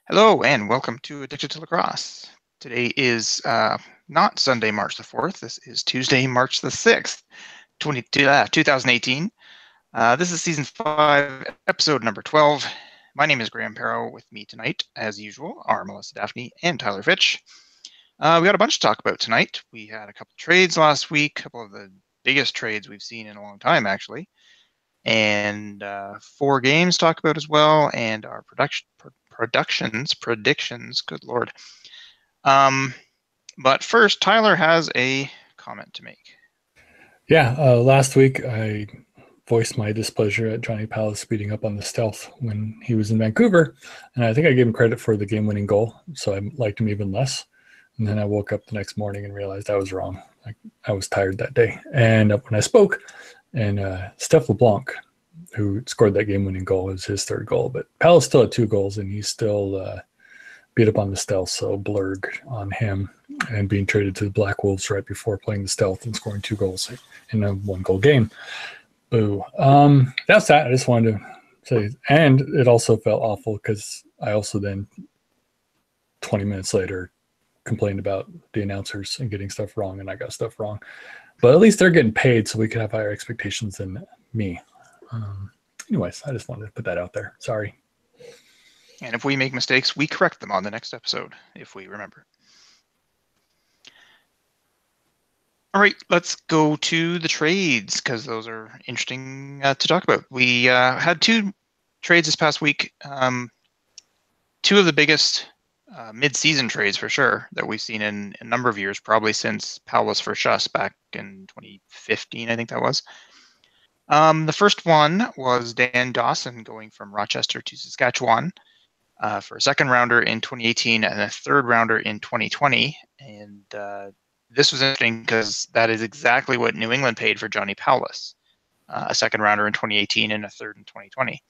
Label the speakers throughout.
Speaker 1: Hello and welcome to Addicted to Lacrosse. Today is not Sunday, March the 4th. This is Tuesday, March the 6th, 2018. This is Season 5, Episode number 12. My name is Graham Parrow. With me tonight, as usual, are Melissa Daphne and Tyler Fitch. We got a bunch to talk about tonight. We had a couple of trades last week, a couple of the biggest trades we've seen in a long time, actually. And 4 games to talk about as well, and our predictions, good Lord. But first, Tyler has a comment to make.
Speaker 2: Yeah, last week I voiced my displeasure at Johnny Palace speeding up on the stealth when he was in Vancouver, and I think I gave him credit for the game-winning goal, so I liked him even less. And then I woke up the next morning and realized I was wrong. I was tired that day. And when I spoke, and Steph LeBlanc, who scored that game-winning goal, was his third goal. But Palace still had 2 goals, and he's still beat up on the stealth, so blurg on him and being traded to the Black Wolves right before playing the stealth and scoring 2 goals in a 1-goal game. Boo. That's that. I just wanted to say, and it also felt awful because I also then 20 minutes later complained about the announcers and getting stuff wrong, and I got stuff wrong. But at least they're getting paid, so we could have higher expectations than me. Anyways, I just wanted to put that out there. Sorry.
Speaker 1: And if we make mistakes, we correct them on the next episode, if we remember. All right, let's go to the trades, because those are interesting to talk about. We had 2 trades this past week. 2 of the biggest mid-season trades, for sure, that we've seen in a number of years, probably since Palace for Schuss back in 2015, I think that was. The first one was Dan Dawson going from Rochester to Saskatchewan for a second rounder in 2018 and a third rounder in 2020. And this was interesting because that is exactly what New England paid for Johnny Powless, a second rounder in 2018 and a third in 2020,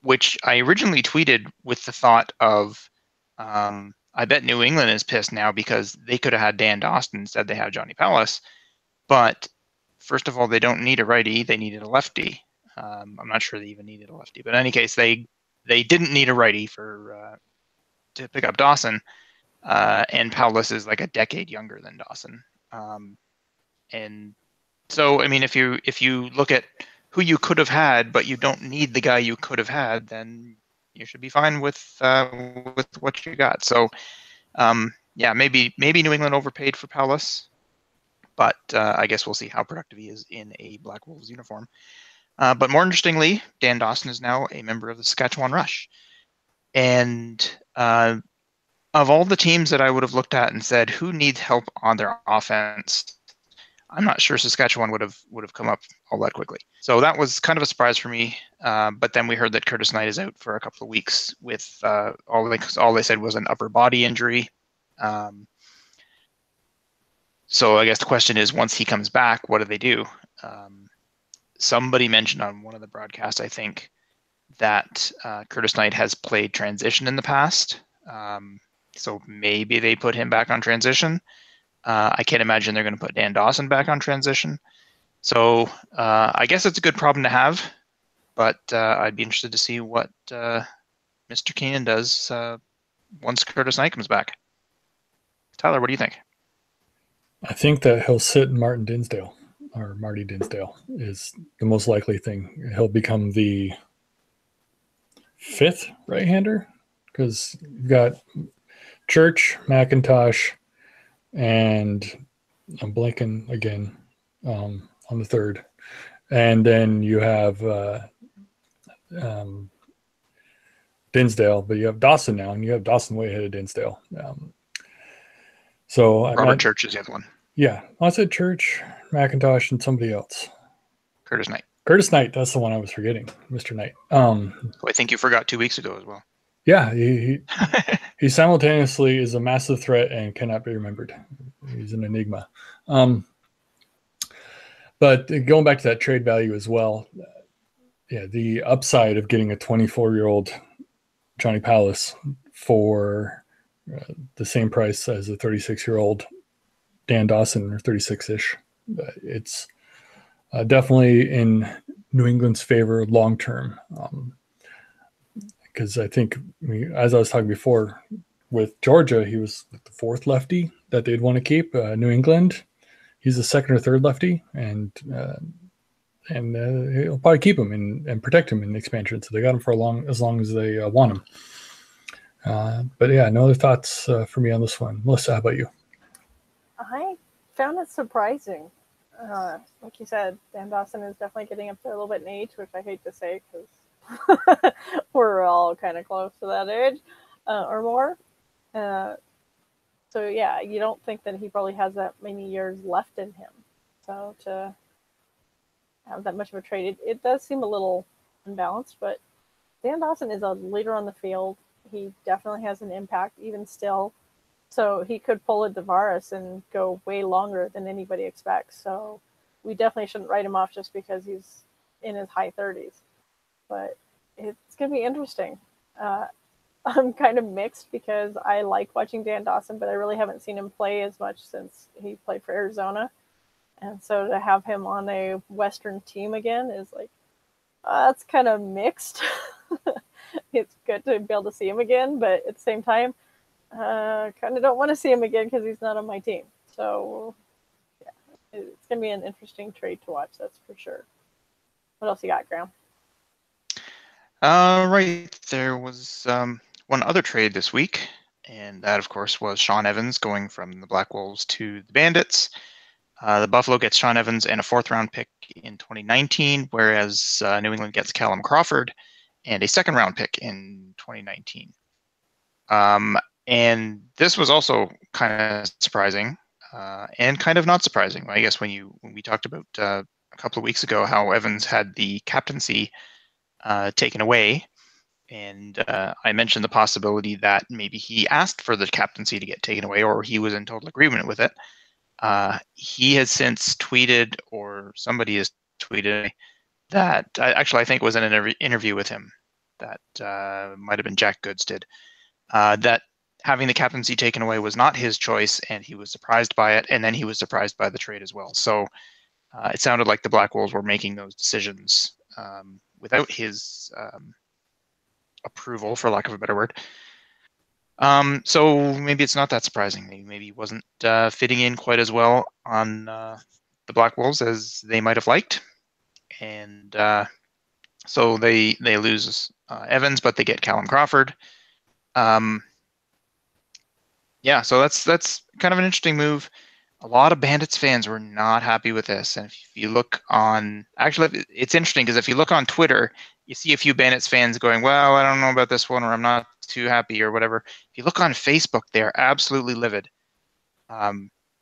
Speaker 1: which I originally tweeted with the thought of, I bet New England is pissed now because they could have had Dan Dawson instead they have Johnny Powless. But first of all, they don't need a righty, they needed a lefty. I'm not sure they even needed a lefty, but in any case, they didn't need a righty to pick up Dawson, and Powless is like a decade younger than Dawson, and so I mean, if you look at who you could have had, but you don't need the guy you could have had, then you should be fine with what you got. So yeah, maybe New England overpaid for Powless, but I guess we'll see how productive he is in a Black Wolves uniform. But more interestingly, Dan Dawson is now a member of the Saskatchewan Rush. And of all the teams that I would have looked at and said, who needs help on their offense, I'm not sure Saskatchewan would have come up all that quickly. So that was kind of a surprise for me. But then we heard that Curtis Knight is out for a couple of weeks with all they said was an upper body injury. So I guess the question is, once he comes back, what do they do? Somebody mentioned on one of the broadcasts, I think, that Curtis Knight has played transition in the past. So maybe they put him back on transition. I can't imagine they're going to put Dan Dawson back on transition. So I guess it's a good problem to have, but I'd be interested to see what Mr. Keenan does once Curtis Knight comes back. Tyler, what do you think?
Speaker 2: I think that he'll sit Marty Dinsdale is the most likely thing. He'll become the 5th right-hander because you've got Church, McIntosh, and I'm blanking again on the 3rd. And then you have Dinsdale, but you have Dawson now, and you have Dawson way ahead of Dinsdale. So
Speaker 1: Robert Church is the other one.
Speaker 2: Yeah, I said Church, McIntosh, and somebody else.
Speaker 1: Curtis Knight.
Speaker 2: Curtis Knight, that's the one I was forgetting, Mr. Knight.
Speaker 1: Who I think you forgot 2 weeks ago as well.
Speaker 2: Yeah, he simultaneously is a massive threat and cannot be remembered. He's an enigma. But going back to that trade value as well, yeah, the upside of getting a 24-year-old Johnny Palace for the same price as a 36-year-old Dan Dawson, or 36-ish. It's definitely in New England's favor long term. because I think, as I was talking before, with Georgia, he was the fourth lefty that they'd want to keep. New England, he's the second or third lefty, and he'll probably keep him and protect him in the expansion. So they got him for as long as they want him. But yeah, no other thoughts for me on this one. Melissa, how about you?
Speaker 3: I found it surprising. Like you said, Dan Dawson is definitely getting up there a little bit in age, which I hate to say because we're all kind of close to that age or more. So yeah, you don't think that he probably has that many years left in him. So to have that much of a trade, it does seem a little unbalanced, but Dan Dawson is a leader on the field. He definitely has an impact, even still. So he could pull a Tavares and go way longer than anybody expects. So we definitely shouldn't write him off just because he's in his high 30s. But it's going to be interesting. I'm kind of mixed because I like watching Dan Dawson, but I really haven't seen him play as much since he played for Arizona. And so to have him on a Western team again is like, that's kind of mixed. It's good to be able to see him again, but at the same time, kind of don't want to see him again because he's not on my team. So, yeah, it's going to be an interesting trade to watch, that's for sure. What else you got, Graham?
Speaker 1: Right. There was one other trade this week, and that, of course, was Sean Evans going from the Black Wolves to the Bandits. The Buffalo gets Sean Evans and a fourth-round pick in 2019, whereas New England gets Callum Crawford and a second-round pick in 2019. And this was also kind of surprising and kind of not surprising. I guess when we talked about a couple of weeks ago how Evans had the captaincy taken away, and I mentioned the possibility that maybe he asked for the captaincy to get taken away, or he was in total agreement with it. He has since tweeted, or somebody has tweeted, that actually I think it was in an interview with him that might have been Jack Goods did, that having the captaincy taken away was not his choice, and he was surprised by it, and then he was surprised by the trade as well. So it sounded like the Black Wolves were making those decisions without his approval, for lack of a better word. So maybe it's not that surprising. Maybe he wasn't fitting in quite as well on the Black Wolves as they might have liked, and so they lose Evans, but they get Callum Crawford. Yeah, so that's kind of an interesting move. A lot of Bandits fans were not happy with this, and if you look on, actually, it's interesting because if you look on Twitter, you see a few Bandits fans going, "Well, I don't know about this one," or "I'm not too happy," or whatever. If you look on Facebook, they are absolutely livid.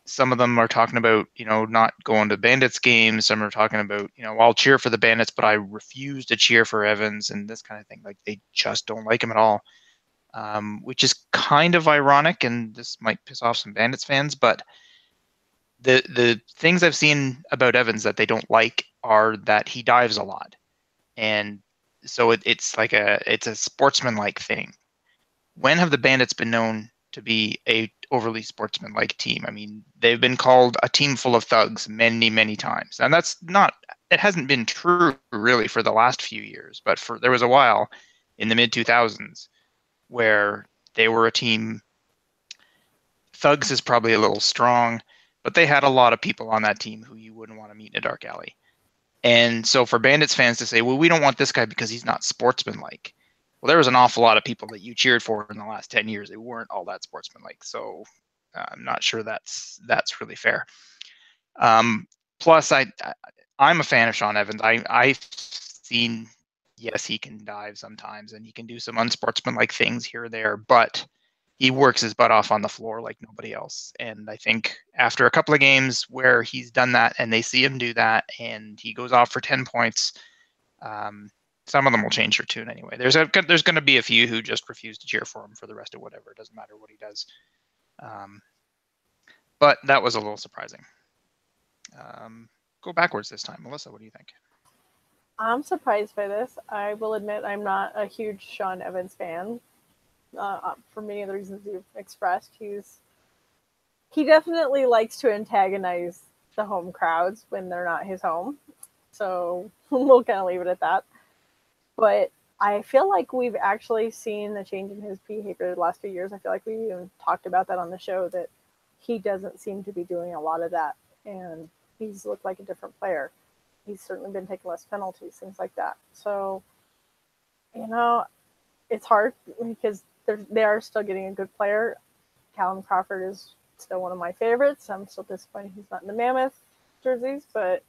Speaker 1: Some of them are talking about, not going to Bandits games. Some are talking about, I'll cheer for the Bandits, but I refuse to cheer for Evans and this kind of thing. Like they just don't like him at all. Which is kind of ironic, and this might piss off some Bandits fans, but the things I've seen about Evans that they don't like are that he dives a lot, and so it's a sportsman-like thing. When have the Bandits been known to be a overly sportsman-like team? I mean, they've been called a team full of thugs many, many times, and it hasn't been true really for the last few years, but there was a while in the mid-2000s where they were a team. Thugs is probably a little strong, but they had a lot of people on that team who you wouldn't want to meet in a dark alley. And so for Bandits fans to say, well, we don't want this guy because he's not sportsmanlike. Well, there was an awful lot of people that you cheered for in the last 10 years. They weren't all that sportsmanlike. So I'm not sure that's really fair. Plus, I'm a fan of Sean Evans. I've seen, yes, he can dive sometimes and he can do some unsportsmanlike things here or there, but he works his butt off on the floor like nobody else. And I think after a couple of games where he's done that and they see him do that and he goes off for 10 points, some of them will change their tune anyway. There's going to be a few who just refuse to cheer for him for the rest of whatever. It doesn't matter what he does. But that was a little surprising. Go backwards this time. Melissa, what do you think?
Speaker 3: I'm surprised by this. I will admit I'm not a huge Sean Evans fan. For many of the reasons you've expressed, he definitely likes to antagonize the home crowds when they're not his home. So we'll kind of leave it at that. But I feel like we've actually seen the change in his behavior the last few years. I feel like we even talked about that on the show, that he doesn't seem to be doing a lot of that, and he's looked like a different player. He's certainly been taking less penalties, things like that. So, it's hard because they are still getting a good player. Callum Crawford is still one of my favorites. I'm still disappointed he's not in the Mammoth jerseys, but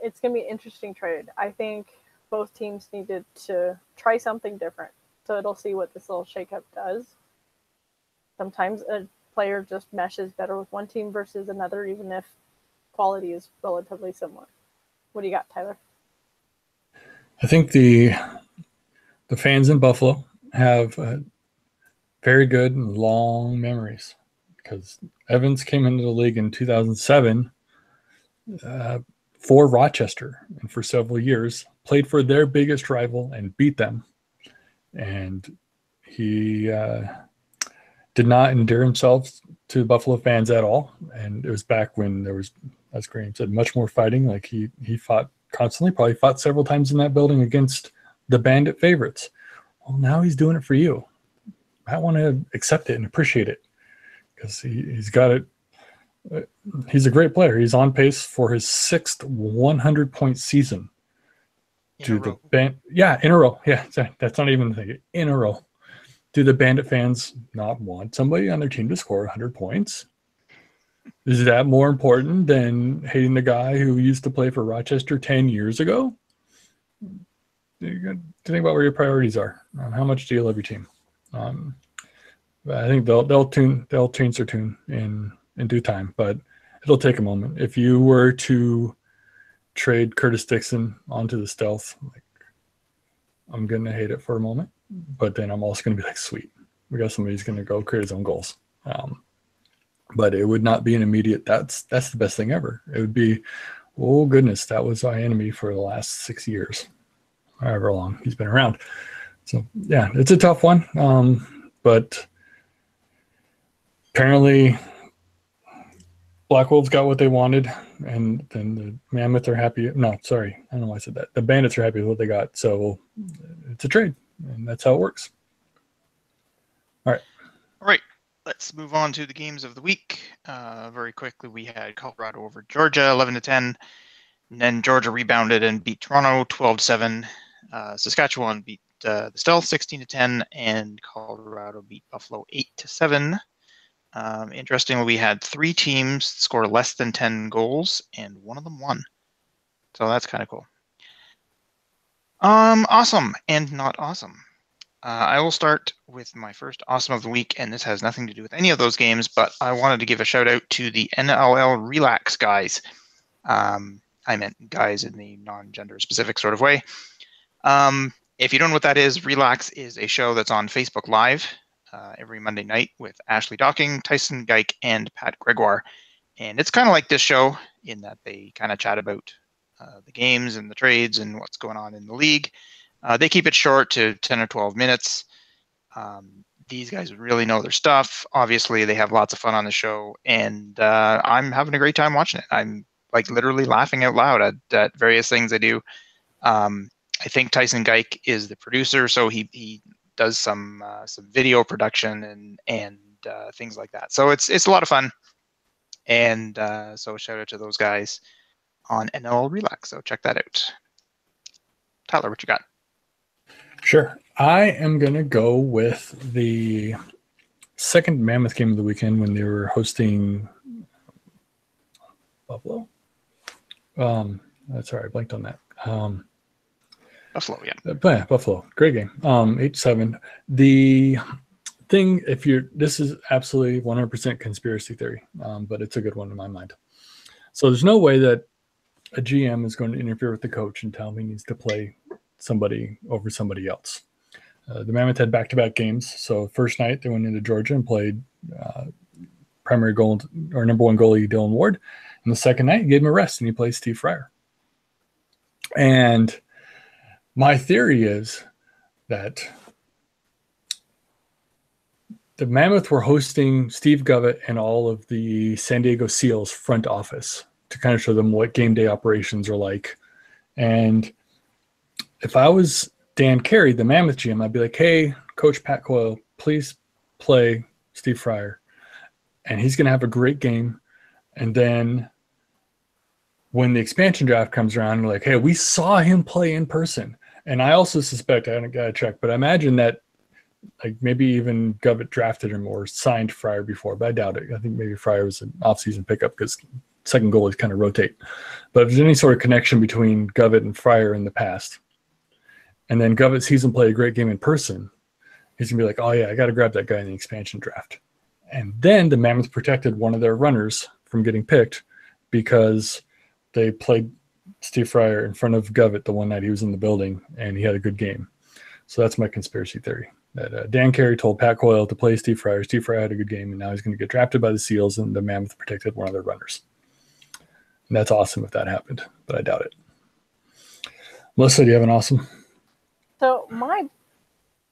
Speaker 3: it's going to be an interesting trade. I think both teams needed to try something different, so it'll see what this little shakeup does. Sometimes a player just meshes better with one team versus another, even if quality is relatively similar. What do you got, Tyler?
Speaker 2: I think the fans in Buffalo have very good and long memories, because Evans came into the league in 2007 for Rochester, and for several years played for their biggest rival and beat them. And he did not endear himself to Buffalo fans at all. And it was back when there was, as Graham said, much more fighting. Like he fought constantly, probably fought several times in that building against the Bandit favorites. Well, now he's doing it for you. I want to accept it and appreciate it, because he's got it. He's a great player. He's on pace for his 6th 100-point season. In a row. Yeah, that's not even the thing. In a row. Do the Bandit fans not want somebody on their team to score 100 points? Is that more important than hating the guy who used to play for Rochester 10 years ago? You got to think about where your priorities are. How much do you love your team? I think they'll change their tune in due time, but it'll take a moment. If you were to trade Curtis Dixon onto the Stealth, like, I'm gonna hate it for a moment, but then I'm also gonna be like, sweet, we got somebody who's gonna go create his own goals. But it would not be an immediate, that's the best thing ever. It would be, oh goodness, that was our enemy for the last 6 years, however long he's been around. So yeah, it's a tough one. But apparently Black Wolves got what they wanted, and then the Mammoth are happy. No, sorry, I don't know why I said that. The Bandits are happy with what they got, so it's a trade, and that's how it works. All
Speaker 1: right. Let's move on to the games of the week. Very quickly, we had Colorado over Georgia, 11-10, and then Georgia rebounded and beat Toronto 12-7. Saskatchewan beat the Stealth 16-10, and Colorado beat Buffalo 8-7. Interestingly, we had 3 teams score less than 10 goals, and one of them won. So that's kind of cool. Awesome and not awesome. I will start with my first awesome of the week, and this has nothing to do with any of those games, but I wanted to give a shout out to the NLL Relax guys. I meant guys in the non-gender specific sort of way. If you don't know what that is, Relax is a show that's on Facebook Live every Monday night with Ashley Docking, Tyson Geik, and Pat Gregoire. And it's kind of like this show in that they kind of chat about the games and the trades and what's going on in the league. They keep it short to 10 or 12 minutes. These guys really know their stuff. Obviously, they have lots of fun on the show, and I'm having a great time watching it. I'm like literally laughing out loud at various things they do. I think Tyson Geik is the producer, so he does some video production and things like that. So it's a lot of fun, and so shout out to those guys on NL Relax. So check that out. Tyler, what you got?
Speaker 2: Sure. I am going to go with the second Mammoth game of the weekend when they were hosting Buffalo. Sorry, I blanked on that.
Speaker 1: Buffalo, yeah.
Speaker 2: Buffalo. Great game. 8-7. The thing, this is absolutely 100% conspiracy theory, but it's a good one in my mind. So there's no way that a GM is going to interfere with the coach and tell him he needs to play somebody over somebody else. The Mammoth had back-to-back games. So first night they went into Georgia and played primary goal or number one goalie Dylan Ward. And the second night he gave him a rest and he played Steve Fryer. And my theory is that the Mammoth were hosting Steve Govett and all of the San Diego Seals front office to kind of show them what game day operations are like. And if I was Dan Carey, the Mammoth GM, I'd be like, hey, Coach Pat Coyle, please play Steve Fryer. And he's going to have a great game. And then when the expansion draft comes around, we're like, hey, we saw him play in person. And I also suspect, I haven't got to check, but I imagine that like maybe even Govett drafted him or signed Fryer before, but I doubt it. I think maybe Fryer was an offseason pickup because second goalies kind of rotate. But if there's any sort of connection between Govett and Fryer in the past, and then Govett sees him play a great game in person, he's going to be like, oh, yeah, I got to grab that guy in the expansion draft. And then the Mammoth protected one of their runners from getting picked because they played Steve Fryer in front of Govett the one night he was in the building, and he had a good game. So that's my conspiracy theory, that Dan Carey told Pat Coyle to play Steve Fryer. Steve Fryer had a good game, and now he's going to get drafted by the Seals, and the Mammoth protected one of their runners. And that's awesome if that happened, but I doubt it. Melissa, do you have an awesome?
Speaker 3: So my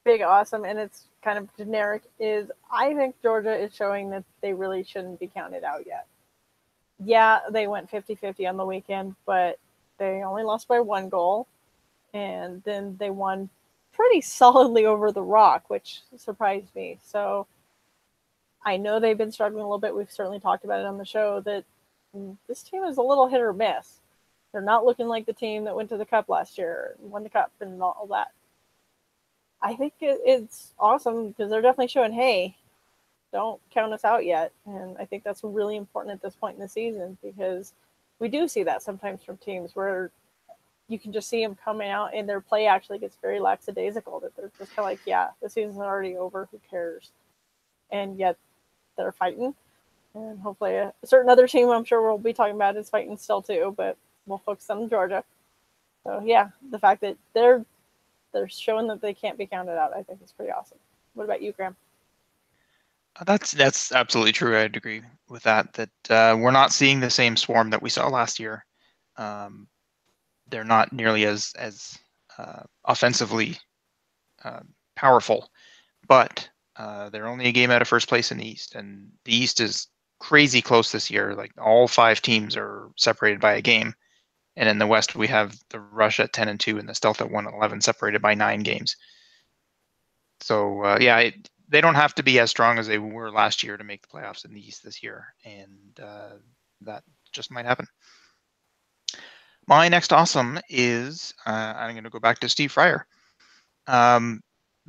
Speaker 3: big awesome, and it's kind of generic, is I think Georgia is showing that they really shouldn't be counted out yet. Yeah, they went 50-50 on the weekend, but they only lost by 1 goal, and then they won pretty solidly over the Rock, which surprised me. So I know they've been struggling a little bit. We've certainly talked about it on the show that this team is a little hit or miss. They're not looking like the team that went to the Cup last year, won the Cup and all that. I think it's awesome because they're definitely showing, hey, don't count us out yet. And I think that's really important at this point in the season because we do see that sometimes from teams where you can just see them coming out and their play actually gets very lackadaisical, that they're just kind of like, yeah, the season's already over, who cares? And yet they're fighting. And hopefully a certain other team I'm sure we'll be talking about is fighting still too, but we'll focus on Georgia. So yeah, the fact that they're showing that they can't be counted out, I think is pretty awesome. What about you, Graham?
Speaker 1: That's absolutely true. I'd agree with that. That we're not seeing the same swarm that we saw last year. They're not nearly as offensively powerful, but they're only a game out of first place in the East, and the East is crazy close this year. Like all 5 teams are separated by a game, and in the West we have the Rush at 10-2 and the Stealth at 1-11, separated by 9 games. So they don't have to be as strong as they were last year to make the playoffs in the East this year, and that just might happen. My next awesome is I'm going to go back to Steve Fryer.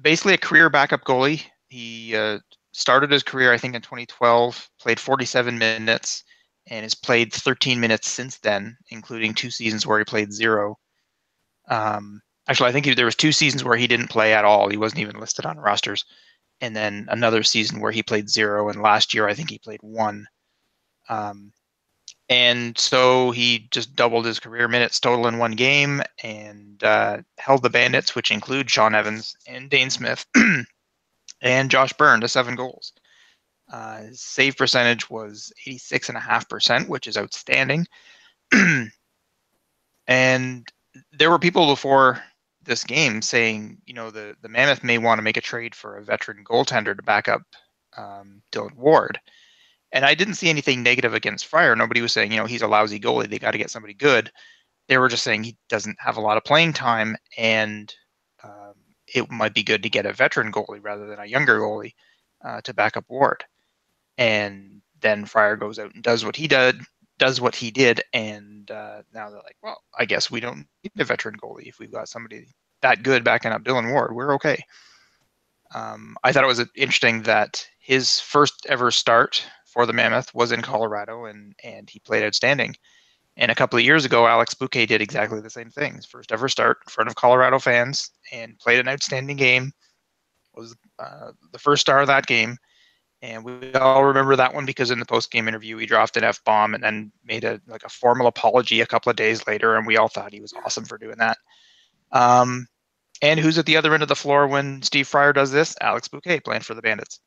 Speaker 1: Basically a career backup goalie. He started his career, I think, in 2012, played 47 minutes, and has played 13 minutes since then, including 2 seasons where he played 0. Actually, I think there was 2 seasons where he didn't play at all. He wasn't even listed on rosters. And then another season where he played 0. And last year, I think he played 1. And so he just doubled his career minutes total in 1 game and held the Bandits, which include Sean Evans and Dane Smith and Josh Byrne, to 7 goals. His save percentage was 86.5%, which is outstanding. And there were people before this game saying, the Mammoth may want to make a trade for a veteran goaltender to back up Dylan Ward. And I didn't see anything negative against Fryer. Nobody was saying, he's a lousy goalie, they got to get somebody good. They were just saying he doesn't have a lot of playing time, and it might be good to get a veteran goalie rather than a younger goalie to back up Ward. And then Fryer goes out and does what he did, and now they're like, well, I guess we don't need a veteran goalie if we've got somebody that good backing up Dylan Ward. We're okay. I thought it was interesting that his first ever start for the Mammoth was in Colorado, and he played outstanding. And a couple of years ago, Alex Bouquet did exactly the same thing. His first ever start in front of Colorado fans and played an outstanding game. Was the first star of that game. And we all remember that one because in the post-game interview, he dropped an F-bomb and then made a formal apology a couple of days later, and we all thought he was awesome for doing that. And who's at the other end of the floor when Steve Fryer does this? Alex Bouquet playing for the Bandits.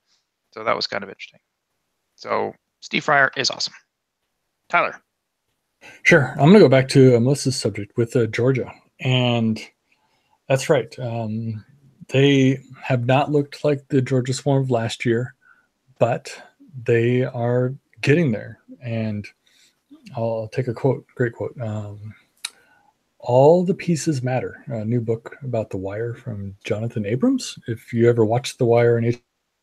Speaker 1: So that was kind of interesting. So Steve Fryer is awesome. Tyler.
Speaker 2: Sure. I'm going to go back to Melissa's subject with Georgia. And that's right. They have not looked like the Georgia Swarm of last year, but they are getting there. And I'll take a quote, great quote. All the Pieces Matter, a new book about The Wire from Jonathan Abrams. If you ever watched The Wire on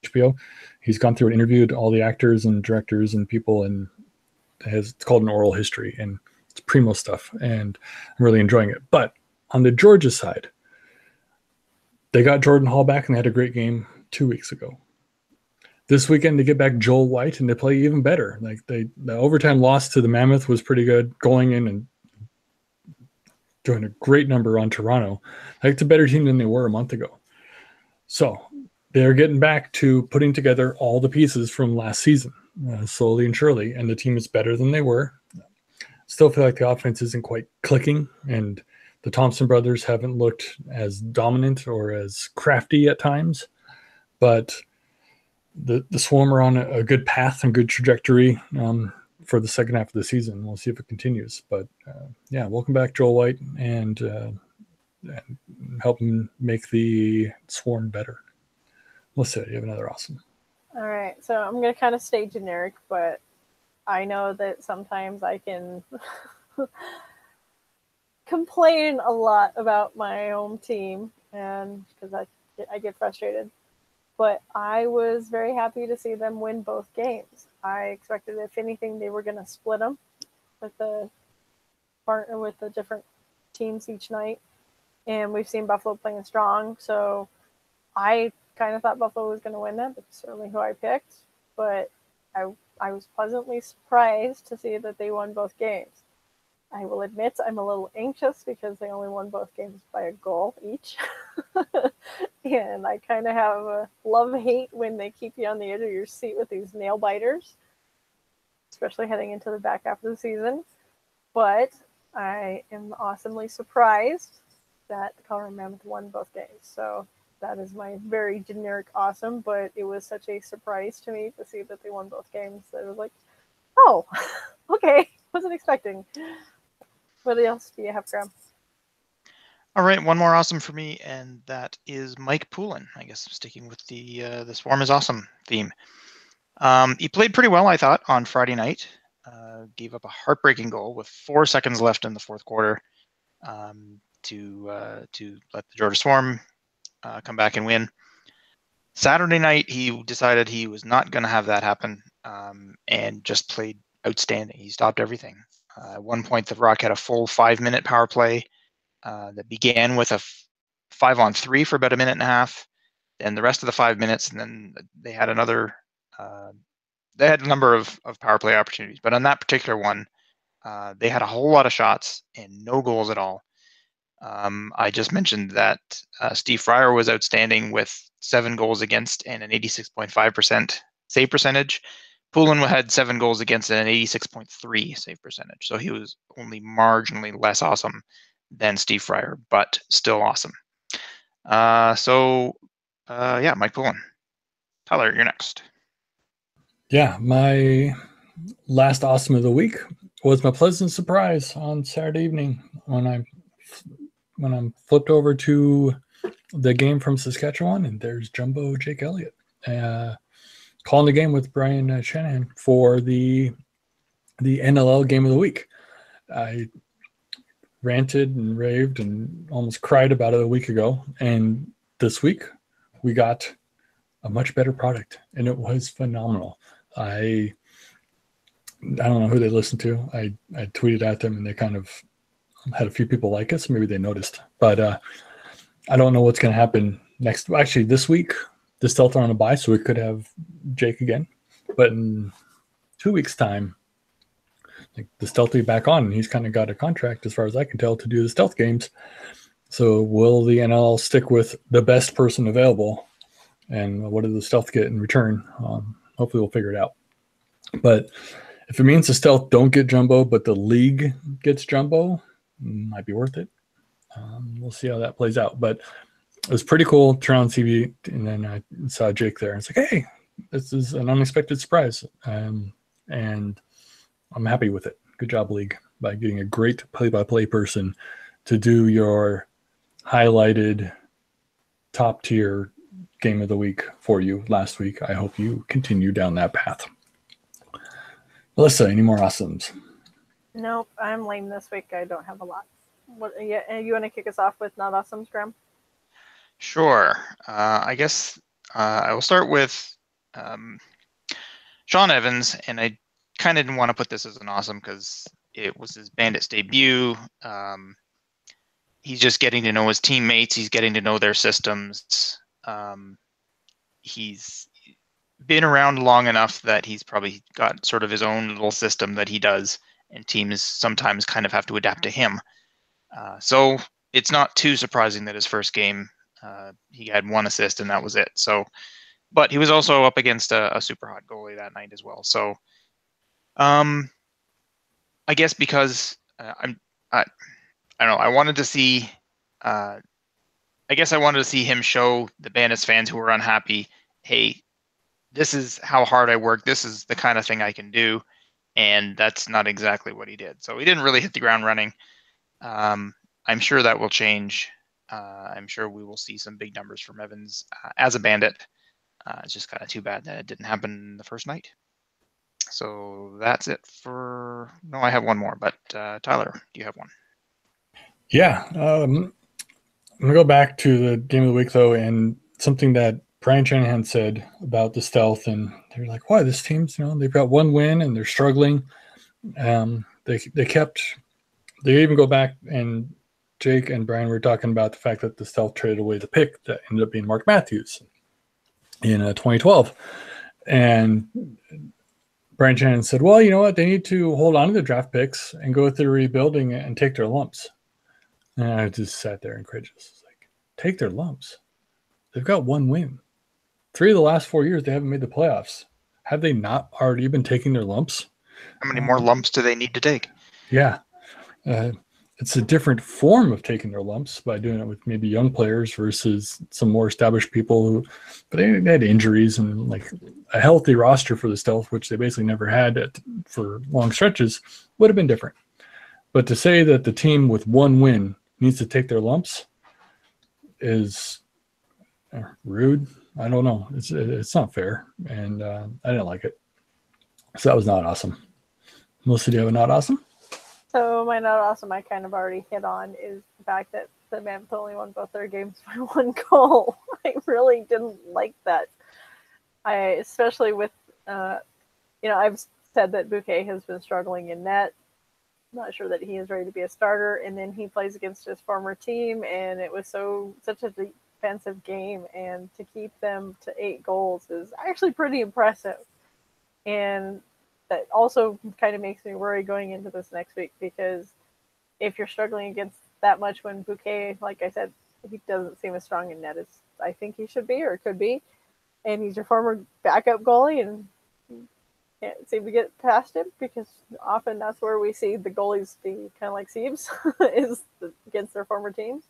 Speaker 2: HBO, he's gone through and interviewed all the actors and directors and people, and it's called an oral history, and it's primo stuff, and I'm really enjoying it. But on the Georgia side, they got Jordan Hall back, and they had a great game 2 weeks ago. This weekend, they get back Joel White, and they play even better. Like the overtime loss to the Mammoth was pretty good, going in and doing a great number on Toronto. Like, it's a better team than they were a month ago. So they're getting back to putting together all the pieces from last season, slowly and surely, and the team is better than they were. Still feel like the offense isn't quite clicking, and the Thompson brothers haven't looked as dominant or as crafty at times, but the Swarm are on a good path and good trajectory for the second half of the season. We'll see if it continues. But yeah, welcome back, Joel White, and help him make the Swarm better. Melissa, you have another awesome.
Speaker 3: All right, so I'm going to kind of stay generic, but I know that sometimes I can complain a lot about my home team, and because I get frustrated. But I was very happy to see them win both games. I expected, if anything, they were going to split them with the partner with the different teams each night. And we've seen Buffalo playing strong, so I kind of thought Buffalo was going to win that. That's certainly who I picked. But I was pleasantly surprised to see that they won both games. I will admit I'm a little anxious because they only won both games by a goal each. And I kind of have a love-hate when they keep you on the edge of your seat with these nail biters, especially heading into the back half of the season. But I am awesomely surprised that the Colorado Mammoth won both games. So that is my very generic awesome, but it was such a surprise to me to see that they won both games that I was like, oh, okay, wasn't expecting. What else do you have, Graham?
Speaker 1: All right, one more awesome for me, and that is Mike Poulin. I guess sticking with the Swarm is awesome theme. He played pretty well, I thought, on Friday night. Gave up a heartbreaking goal with 4 seconds left in the fourth quarter to let the Georgia Swarm come back and win. Saturday night, he decided he was not going to have that happen and just played outstanding. He stopped everything. At one point, the Rock had a full 5-minute power play that began with a 5-on-3 for about a minute and a half, and the rest of the 5 minutes, and then they had another. They had a number of power play opportunities, but on that particular one, they had a whole lot of shots and no goals at all. I just mentioned that Steve Fryer was outstanding with 7 goals against and an 86.5% save percentage. Poulin had 7 goals against and an 86.3 save percentage, so he was only marginally less awesome than Steve Fryer, but still awesome. Yeah, Mike Poulin. Tyler, you're next.
Speaker 2: Yeah, my last awesome of the week was my pleasant surprise on Saturday evening when I'm flipped over to the game from Saskatchewan, and there's Jumbo Jake Elliott calling the game with Brian Shanahan for the NLL game of the week. I ranted and raved and almost cried about it a week ago, and this week we got a much better product, and it was phenomenal. I don't know who they listened to. I tweeted at them, and they kind of had a few people like us. Maybe they noticed, but I don't know what's going to happen next. Actually, this week the Stealth are on a bye, so we could have Jake again. But in 2 weeks' time, like, the Stealth will be back on, and he's kind of got a contract, as far as I can tell, to do the Stealth games. So will the NL stick with the best person available? And what does the Stealth get in return? Hopefully we'll figure it out. But if it means the Stealth don't get Jumbo, but the league gets Jumbo, might be worth it. We'll see how that plays out. But it was pretty cool. Turn on TV, and then I saw Jake there. And it's like, hey, this is an unexpected surprise. And I'm happy with it. Good job, league, by getting a great play-by-play person to do your highlighted top-tier game of the week for you last week. I hope you continue down that path. Melissa, any more awesomes?
Speaker 3: Nope, I'm lame this week. I don't have a lot. What? Yeah, and you want to kick us off with not awesome, Graham?
Speaker 1: Sure. I guess I will start with Sean Evans, and I kind of didn't want to put this as an awesome because it was his Bandits debut. He's just getting to know his teammates. He's getting to know their systems. He's been around long enough that he's probably got sort of his own little system that he does, and teams sometimes kind of have to adapt to him. So it's not too surprising that his first game, he had 1 assist and that was it. So, but he was also up against a super hot goalie that night as well. So, I guess because I don't know, I wanted to see, I guess I wanted to see him show the Bandits fans who were unhappy, hey, this is how hard I work. This is the kind of thing I can do. And that's not exactly what he did. So he didn't really hit the ground running. I'm sure that will change. I'm sure we will see some big numbers from Evans as a Bandit. It's just kind of too bad that it didn't happen the first night. So that's it for. No, I have one more, but Tyler, do you have one?
Speaker 2: Yeah. I'm going to go back to the game of the week, though, and something that Brian Shanahan said about the stealth. And they're like, why? This team's, they've got 1 win and they're struggling. They even go back, and Jake and Brian were talking about the fact that the stealth traded away the pick that ended up being Mark Matthews in 2012. And Brian Shannon said, well, you know what? They need to hold on to the draft picks and go through rebuilding and take their lumps. And I just sat there incredulous. Like, take their lumps? They've got 1 win. 3 of the last 4 years, they haven't made the playoffs. Have they not already been taking their lumps?
Speaker 1: How many more lumps do they need to take?
Speaker 2: Yeah. It's a different form of taking their lumps by doing it with maybe young players versus some more established people but they had injuries, and like a healthy roster for the stealth, which they basically never had for long stretches, would have been different. But to say that the team with 1 win needs to take their lumps is rude. I don't know. It's not fair, and I didn't like it. So that was not awesome. Melissa, do you have a not awesome?
Speaker 3: So my not awesome I kind of already hit on is the fact that the Mammoth only won both their games by 1 goal. I really didn't like that. Especially with, I've said that Bouquet has been struggling in net. I'm not sure that he is ready to be a starter. And then he plays against his former team, and it was such a defensive game. And to keep them to 8 goals is actually pretty impressive. And that also kind of makes me worry going into this next week, because if you're struggling against that much when Bouquet, like I said, he doesn't seem as strong in net as I think he should be or could be, and he's your former backup goalie and can't seem to get past him, because often that's where we see the goalies be kind of like Siebes is against their former teams.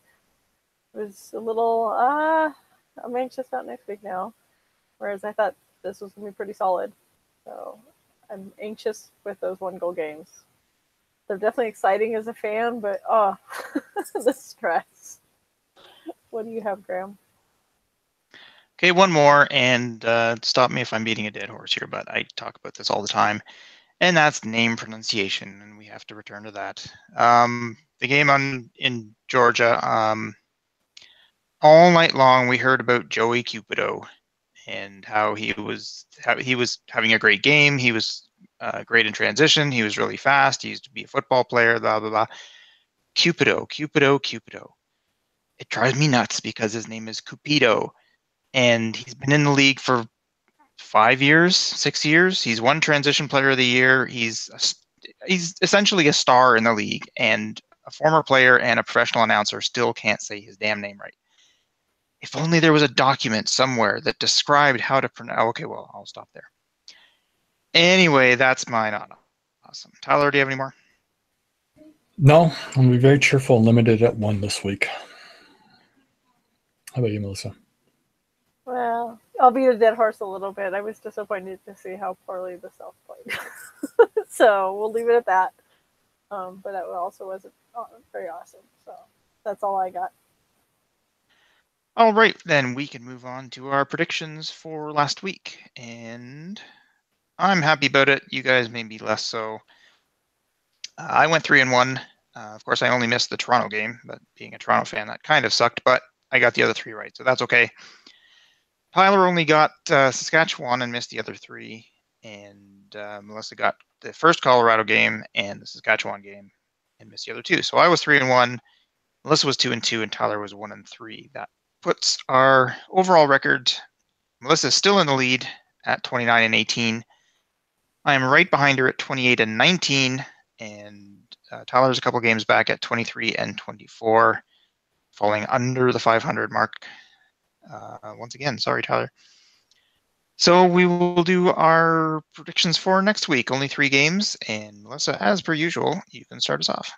Speaker 3: It was a little, I'm anxious about next week now, whereas I thought this was going to be pretty solid. So I'm anxious with those 1 goal games. They're definitely exciting as a fan, but the stress. What do you have, Graham?
Speaker 1: Okay, one more, and stop me if I'm beating a dead horse here, but I talk about this all the time, and that's name pronunciation, and we have to return to that. The game in Georgia, all night long we heard about Joey Cupido and how he was having a great game. He was great in transition. He was really fast. He used to be a football player, blah, blah, blah. Cupido. It drives me nuts because his name is Cupido. And he's been in the league for 5 years, 6 years. He's won Transition Player of the Year. He's essentially a star in the league. And a former player and a professional announcer still can't say his damn name right. If only there was a document somewhere that described how to pronounce. Okay, well, I'll stop there. Anyway, that's my not awesome. Tyler, do you have any more?
Speaker 2: No, I'm going to be very cheerful and limited at 1 this week. How about you, Melissa?
Speaker 3: Well, I'll beat a dead horse a little bit. I was disappointed to see how poorly the South played. So we'll leave it at that. But that also wasn't very awesome. So that's all I got.
Speaker 1: All right, then we can move on to our predictions for last week. And I'm happy about it. You guys may be less so. I went 3-1. Of course, I only missed the Toronto game, but being a Toronto fan, that kind of sucked, but I got the other 3 right, so that's okay. Tyler only got Saskatchewan and missed the other 3, and Melissa got the first Colorado game and the Saskatchewan game and missed the other 2. So I was 3-1, Melissa was 2-2, and Tyler was 1-3. That puts our overall record. Melissa's still in the lead at 29-18. I am right behind her at 28-19, and Tyler's a couple games back at 23-24, falling under the 500 mark. Once again, sorry, Tyler. So we will do our predictions for next week. Only 3 games, and Melissa, as per usual, you can start us off.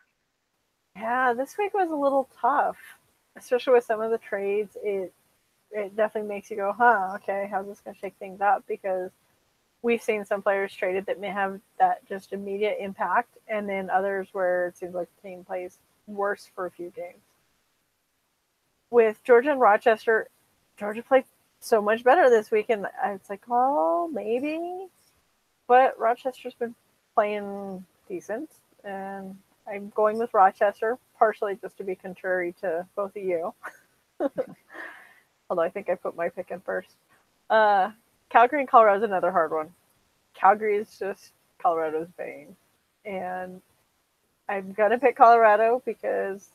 Speaker 3: Yeah, this week was a little tough, especially with some of the trades. It definitely makes you go, huh, okay, how's this going to shake things up? Because we've seen some players traded that may have that just immediate impact, and then others where it seems like the team plays worse for a few games. With Georgia and Rochester, Georgia played so much better this week, and it's like, oh, maybe. But Rochester's been playing decent, and I'm going with Rochester, partially just to be contrary to both of you. Although I think I put my pick in first. Calgary and Colorado is another hard one. Calgary is just Colorado's bane. And I'm going to pick Colorado because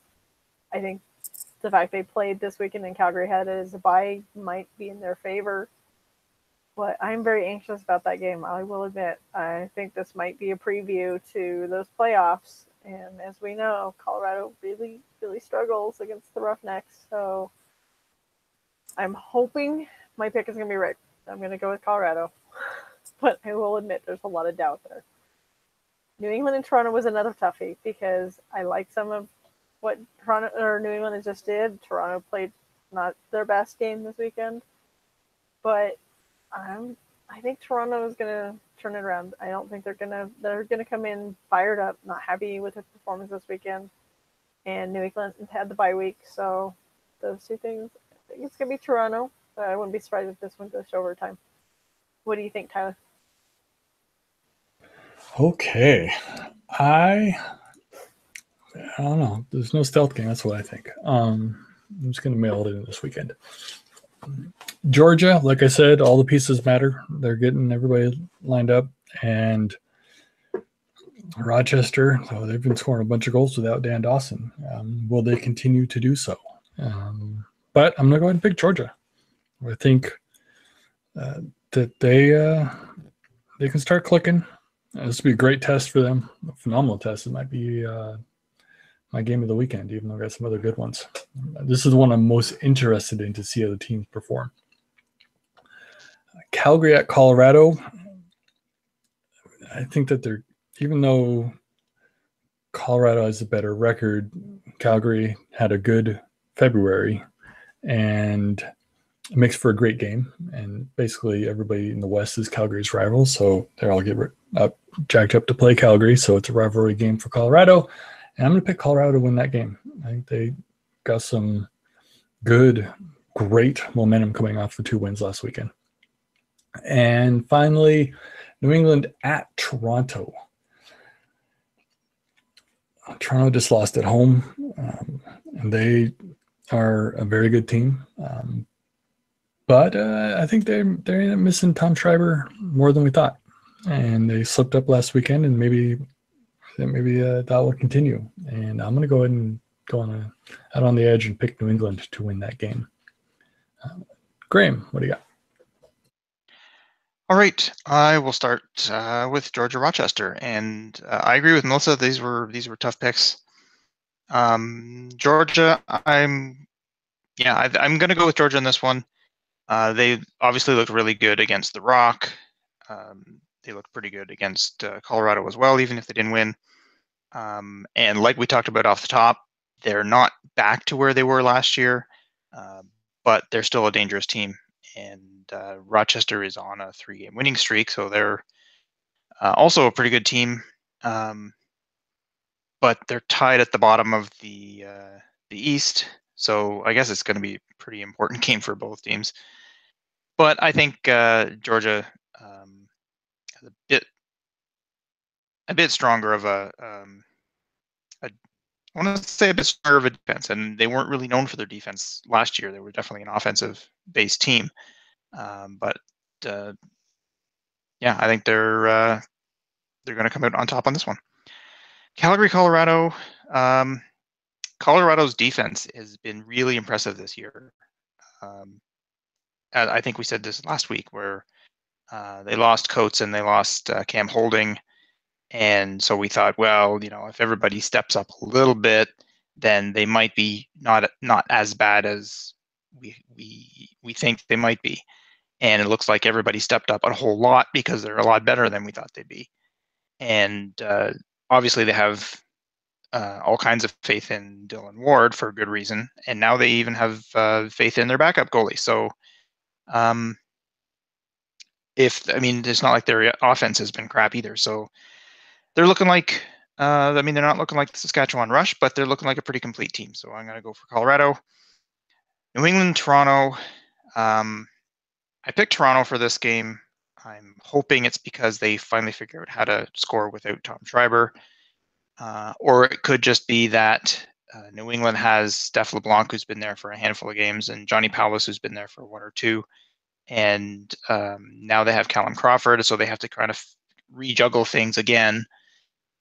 Speaker 3: I think the fact they played this weekend and Calgary had it as a bye might be in their favor. But I'm very anxious about that game. I will admit, I think this might be a preview to those playoffs. And as we know, Colorado really, really struggles against the Roughnecks. So I'm hoping my pick is going to be right. I'm going to go with Colorado. But I will admit there's a lot of doubt there. New England and Toronto was another toughie because I like some of what Toronto or New England just did. Toronto played not their best game this weekend. But I think Toronto is going to turn it around. I don't think they're going to come in fired up, not happy with their performance this weekend. And New England had the bye week, so those 2 things. I think it's going to be Toronto. But I wouldn't be surprised if this one goes to overtime. What do you think, Tyler?
Speaker 2: Okay. I don't know. There's no stealth game. That's what I think. I'm just going to mail it in this weekend. Georgia, like I said, all the pieces matter. They're getting everybody lined up. And Rochester, so they've been scoring a bunch of goals without Dan Dawson. Will they continue to do so? But I'm going to go ahead and pick Georgia. I think that they can start clicking. This will be a great test for them. A phenomenal test. It might be my game of the weekend, even though I got some other good ones. This is the one I'm most interested in to see how the teams perform. Calgary at Colorado. I think that even though Colorado has a better record, Calgary had a good February and it makes for a great game. And basically everybody in the West is Calgary's rival, so they're all jacked up to play Calgary. So it's a rivalry game for Colorado. And I'm going to pick Colorado to win that game. I think they got some great momentum coming off the 2 wins last weekend. And finally, New England at Toronto. Toronto just lost at home, and they are a very good team. But I think they're missing Tom Schreiber more than we thought. And they slipped up last weekend, and maybe that will continue. And I'm going to go ahead and go out on the edge and pick New England to win that game. Graham, what do you got?
Speaker 1: All right, I will start with Georgia Rochester, and I agree with Melissa. These were tough picks. Georgia, I'm going to go with Georgia in this one. They obviously looked really good against the Rock. They looked pretty good against Colorado as well, even if they didn't win. And like we talked about off the top, they're not back to where they were last year, but they're still a dangerous team. And Rochester is on a 3-game winning streak, so they're also a pretty good team. But they're tied at the bottom of the East, so I guess it's going to be a pretty important game for both teams. But I think Georgia has a bit stronger of a want to say a bit stronger of a defense, and they weren't really known for their defense last year. They were definitely an offensive-based team, but yeah, I think they're going to come out on top on this one. Calgary, Colorado. Colorado's defense has been really impressive this year. I think we said this last week, where they lost Coates and they lost Cam Holding. And so we thought, well, if everybody steps up a little bit, then they might be not as bad as we think they might be. And it looks like everybody stepped up a whole lot, because they're a lot better than we thought they'd be. And obviously they have all kinds of faith in Dylan Ward for good reason. And now they even have faith in their backup goalie. So it's not like their offense has been crap either. So they're looking like, they're not looking like the Saskatchewan Rush, but they're looking like a pretty complete team. So I'm going to go for Colorado. New England, Toronto. I picked Toronto for this game. I'm hoping it's because they finally figure out how to score without Tom Schreiber. Or it could just be that New England has Steph LeBlanc, who's been there for a handful of games, and Johnny Powless, who's been there for one or two. And now they have Callum Crawford, so they have to kind of rejuggle things again.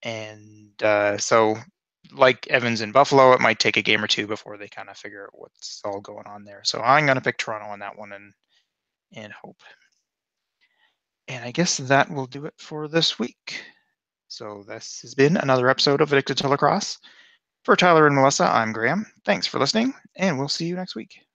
Speaker 1: And so, like Evans in Buffalo, it might take a game or two before they kind of figure out what's all going on there. So I'm going to pick Toronto on that one and hope. And I guess that will do it for this week. So this has been another episode of Addicted to Lacrosse. For Tyler and Melissa, I'm Graham. Thanks for listening, and we'll see you next week.